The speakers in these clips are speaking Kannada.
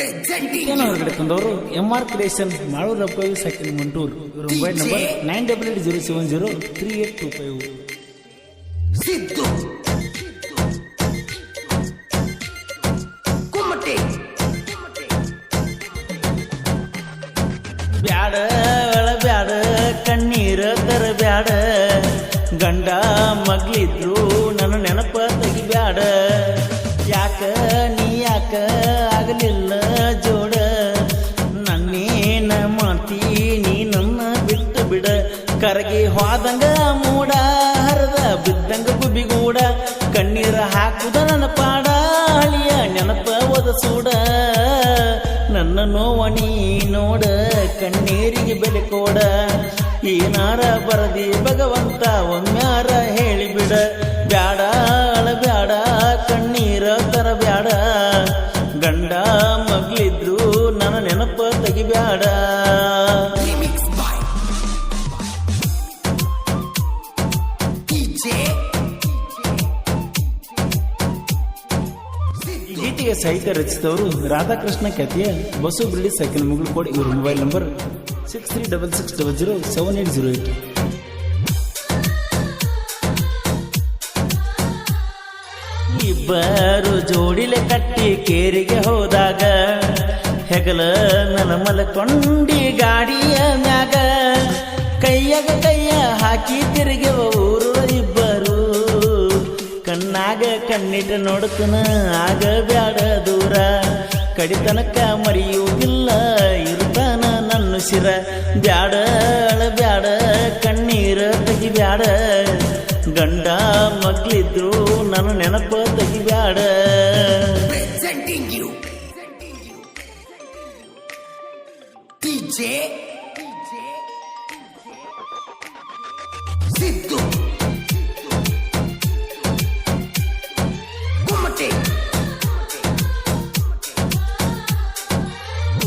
ಹೊರಗಡೆ ತಂದವರು MR creation Malur ಅಪ್ಪಾಯಿ second Mantur. ಇವ್ರ ಮೊಬೈಲ್ ನಂಬರ್ 9880703825. ಸಿದ್ದು ಕುಮ್ಮಟೆ ಬ್ಯಾಡ ಬ್ಯಾಡ ಕಣ್ಣೀರ ತರ ಬ್ಯಾಡ, ಗಂಡ ಮಗ್ಲಿದ್ರು ನನ್ನ ನೆನಪ ತೆಗಿಬ್ಯಾಡ. ಯಾಕ ನೀ ಯಾಕ ಆಗಲಿಲ್ಲ ಜೋಡ, ನನ್ನೇನ ಮಾಡ್ತೀ ನೀ ನನ್ನ ಬಿಟ್ಟು ಬಿಡ. ಕರಗಿ ಹೋದಂಗ ಮೂಡ, ಹರದ ಬಿದ್ದಂಗ ಗುಬಿಗೂಡ, ಕಣ್ಣೀರ ಹಾಕುದ ನನ್ನ ಪಾಡ, ಹಳಿಯ ನೆನಪ ಒದಸೂಡ. ನನ್ನ ನೋವ ನೀ ನೋಡ, ಕಣ್ಣೀರಿಗೆ ಬೆಲೆ ಕೊಡ. ಏನಾರ ಬರದಿ ಭಗವಂತ ಒಮ್ಮ್ಯಾರ ಹೇಳಿಬಿಡ. ಬ್ಯಾಡ ಬ್ಯಾಡ ಕಣ್ಣೀರ ತರ ಬ್ಯಾಡ, ಗಂಡ ಮಗ್ಲಿದ್ರು ನನ್ನ ನೆನಪ ತೆಗಿಬ್ಯಾಡ. ಗೀತೆಗೆ ಸಾಹಿತ್ಯ ರಚಿಸಿದವರು ರಾಧಾಕೃಷ್ಣ ಖ್ಯಾತಿಯ ಬಸು ಬಿಲ್ಡಿ ಸೈಕಲ್ ಮುಗುಳು ಕೋಡ್. ಇವರು ಮೊಬೈಲ್ ನಂಬರ್ 6366007808. ಇಬ್ಬರು ಜೋಡಿಲೆ ಕಟ್ಟಿ ಕೇರಿಗೆ ಹೋದಾಗ, ಹೆಗಲ ನನ್ನ ಮಲಕೊಂಡಿ ಗಾಡಿಯ ಮ್ಯಾಗ, ಕೈಯಾಗ ಕೈಯ ಹಾಕಿ ತಿರುಗಿವ ಊರು ಇಬ್ಬರು. ಕಣ್ಣಾಗ ಕಣ್ಣಿಟ್ಟು ನೋಡುತ್ತನ ಆಗ ಬ್ಯಾಡ ದೂರ, ಕಡಿತನಕ ಮರೆಯುವುದಿಲ್ಲ ಇರುತ್ತಾನ ನನ್ನ ಶಿರ. ಬ್ಯಾಡ ಬ್ಯಾಡ ಕಣ್ಣೀರ ತೆಗಿಬ್ಯಾಡ, ಗಂಡ ಮಗ್ಲಿದ್ರು ನನ್ನ ನೆನಪ ತೆಗಿಬ್ಯಾಡ. ಸಿದ್ದು ಕುಮ್ಮಟೆ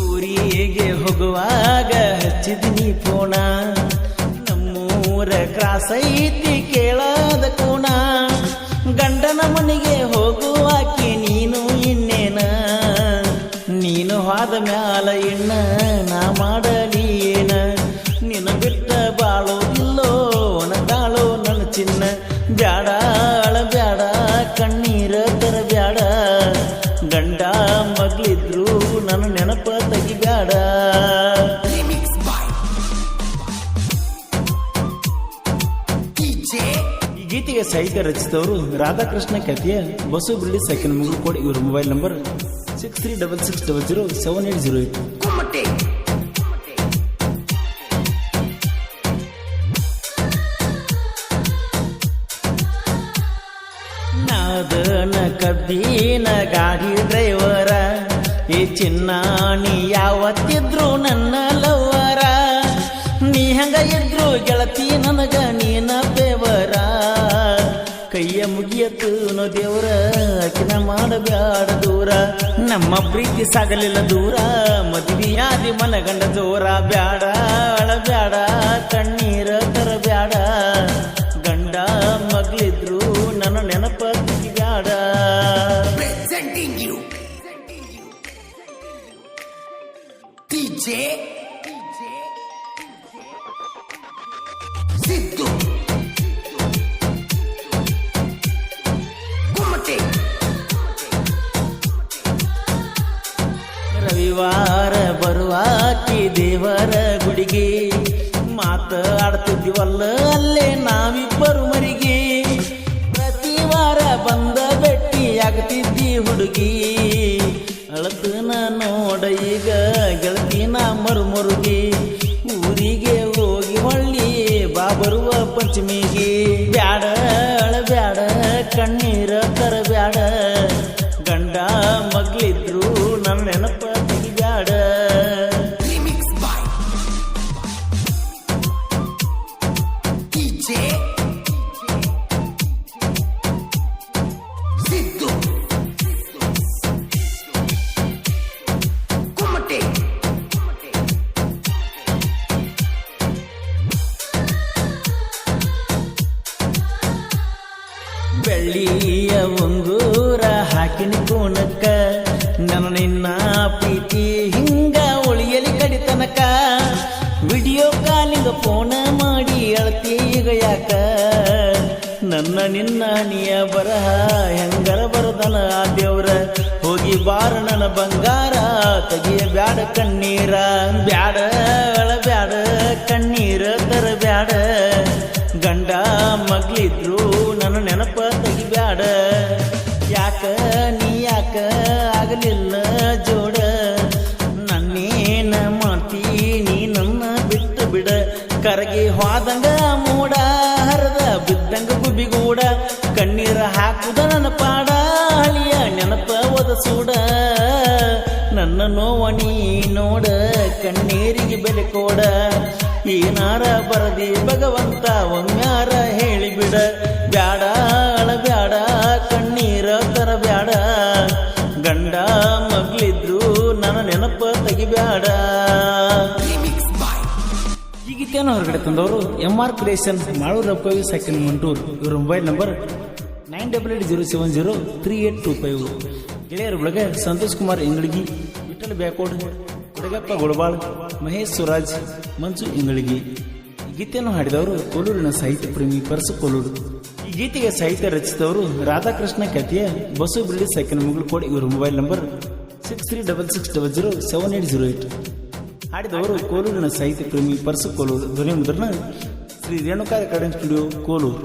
ಊರಿಗೆ ಹೋಗುವಾಗ ಹಚ್ಚಿದಿನಿ ಫೋನ, ನಮ್ಮೂರ ಕ್ರಾಸ್ ಐತಿ ಕೇಳದ ಕೋಣ. ಗಂಡನ ಮನೆಗೆ ಹೋಗುವಾಕಿ ನೀನು ಇನ್ನೇನ, ನೀನು ಹೋದ ಮ್ಯಾಲ ಇನ್ನ ನಾ ಮಾಡಲಿ ಏನ. ನಿನ್ನ ಬಿಟ್ಟ ಬಾಳೋದಿಲ್ಲೋ ನಗಾಳೋ ನನ್ನ ಚಿನ್ನ. ಬ್ಯಾಡ ಬ್ಯಾಡ ಕಣ್ಣೀರ ತರ ಬ್ಯಾಡ, ಗಂಡ ಮಗ್ಲಿದ್ರು ನನ್ನ ನೆನಪ ತೆಗಿಬ್ಯಾಡ. ಈ ಗೀತೆಗೆ ಸಾಹಿತ್ಯ ರಚಿಸಿದವರು ರಾಧಾಕೃಷ್ಣ ಖ್ಯಾತಿಯ ಬಸು ಬಿಲ್ಡಿ ಸೆಕೆಂಡ್ ಮುಗುಳು ಕೋಡ್. ಇವರು ಮೊಬೈಲ್ ನಂಬರ್ 6366007808. ಕುಮ್ಮಟೆ ನಾದನ ಕಬ್ಬಿನ ಗಾಡಿ ಡ್ರೈವರ, ಈ ಚಿನ್ನ ನೀ ಯಾವತ್ತಿದ್ರು ನನ್ನ ಲವ್ವರ. ನೀ ಹಂಗ ಇದ್ರು ಗೆಳತಿ ನನಗ ನೀನ ಬೇವರ, ಕೈಯ ಮುಗಿಯತ್ತು ನೋ ದೇವ್ರ ಅಕಿನ ಮಾಡಬ್ಯಾಡ ದೂರ. ನಮ್ಮ ಪ್ರೀತಿ ಸಾಗಲಿಲ್ಲ ದೂರ, ಮದುವೆಯಾದಿ ಮನಗಂಡ ಜೋರ. ಬ್ಯಾಡ ಬ್ಯಾಡ ಕಣ್ಣೀರ ತರ ಬ್ಯಾಡ, ಗಂಡ ಮಗ್ಲಿದ್ರು ನನ್ನ ನೆನಪ ತೆಗಿಬ್ಯಾಡ. ಸಿದ್ದು ಕುಮ್ಮಟೆ ರವಿವಾರ ಬರುವಾಕಿ ದೇವರ ಗುಡಿಗೆ, ಮಾತಾಡ್ತಿದ್ವಲ್ಲ ಅಲ್ಲೇ ನಾವಿಬ್ಬರು ಮರಿಗೆ. ಪ್ರತಿ ವಾರ ಬಂದ ಭೇಟಿಯಾಗ್ತಿದ್ದಿ ಹುಡುಗಿ, ಅಳತನ ನೋಡ ಈಗ ಗೆಳತಿನ ಮರುಮರುಗಿ. ಊರಿಗೆ ಹೋಗಿ ಹೊಳ್ಳಿ ಬಾ ಬರುವ ಪಂಚಮಿಗೆ. ಬ್ಯಾಡ ಬ್ಯಾಡ ಕಣ್ಣೀರ ತರ ಬ್ಯಾಡ, ಗಂಡ ಮಗ್ಲಿದ್ರು ನನ್ನ ನೆನಪ ತೆಗಿಬ್ಯಾಡ. ಸಿದ್ದು ಕುಮ್ಮಟೆ ಬೆಳ್ಳಿಯ ಉಂಗೂರ ಹಾಕಿನಿ ಕೋಣಕ್ಕ, ನನ್ನ ನಿನ್ನ ಪ್ರೀತಿ ಹಿಂಗ ಉಳಿಯಲಿ ಕಡಿತನಕ ವಿಡಿಯೋ ಕಾಲಿಂಗ ಫೋನ ಮಾಡಿ ಅಳ್ತಿ ಈಗ ಯಾಕ ನನ್ನ ನಿನ್ನ ನೀಯ ಬರಹ ಹೆಂಗರ ಬರದನ ಆ ದೇವ್ರ ಹೋಗಿ ಬಾರ ನನ್ನ ಬಂಗಾರ ತೆಗಿಯ ಬ್ಯಾಡ ಕಣ್ಣೀರ ಬ್ಯಾಡ ಬ್ಯಾಡ ಕಣ್ಣೀರ ತರ ಬ್ಯಾಡ ಗಂಡ ಮಗ್ಲಿದ್ರು ನನ್ನ ನೆನಪ ತೆಗಿಬ್ಯಾಡ ಯಾಕ ನೀ ಯಾಕ ಆಗಲಿಲ್ಲ ಜೋಡ ನನ್ನೇನ ಮಾಡ್ತೀ ನೀ ನನ್ನ ಬಿಟ್ಟು ಬಿಡ ಕರಗಿ ಹೋದಂಗ ಮೂಡ ಹರದ ಬಿದ್ದಂಗ ಗುಬಿಗೂಡ ಕಣ್ಣೀರ ಹಾಕುದ ನನ್ನ ಪಾಡ ಹಳಿಯ ನೆನಪ ಒದಸೂಡ ನನ್ನ ನೋವಣಿ ನೋಡ ಕಣ್ಣೀರಿಗೆ ಬೆಲೆ ಕೊಡ ಏನಾರ ಬರದಿ ಭಗವಂತ ಒಮ್ಮ್ಯಾರ ಹೇಳಿಬಿಡ ಬ್ಯಾಡ ಬ್ಯಾಡ ಕಣ್ಣೀರ ತರ ಬ್ಯಾಡ ಗಂಡ ಮಗ್ಲಿದ್ರು ನನ್ನ ನೆನಪ ತೆಗಿಬ್ಯಾಡ. ಈ ಗೀತೆಯನ್ನು ಹೊರಗಡೆ ತಂದವರು MR creation Malur ರಪ್ಪವಿ second Mantur. ಇವರ ಮೊಬೈಲ್ ನಂಬರ್ 9880703825. ಗೆಳೆಯರ ಒಳಗೆ ಸಂತೋಷ್ ಕುಮಾರ್ ಇಂಗಳಗಿ, ವಿಠಲ್ ಬ್ಯಾಕೋಡ್, ಕೊಡಗಪ್ಪ ಗುಡಬಾಳ್, ಮಹೇಶ್ ಸುರಾಜ್, ಮಂಜು ಇಂಗಳಗಿ. ಈ ಗೀತೆಯನ್ನು ಹಾಡಿದವರು ಕೋಲೂರಿನ ಸಾಹಿತ್ಯ ಪ್ರೇಮಿ ಪರಸು ಕೋಲೂರು. ಈ ಗೀತೆಗೆ ಸಾಹಿತ್ಯ ರಚಿಸಿದವರು ರಾಧಾಕೃಷ್ಣ ಕತಿಯ ಬಸು ಬಿಲ್ಡಿ ಸೆಕೆಂಡ್ ಮುಗುಳು ಕೋಡ್. ಇವರ ಮೊಬೈಲ್ ನಂಬರ್ 6366007808. ಹಾಡಿದವರು ಕೋಲೂರಿನ ಸಾಹಿತ್ಯ ಪ್ರೇಮಿ ಪರಸು ಕೋಲೂರು. ಧ್ವನಿ ಮುದ್ರಣ ಶ್ರೀ ರೇಣುಕಾ ರೆಕಾರ್ಡಿಂಗ್ ಸ್ಟುಡಿಯೋ ಕೋಲೂರು.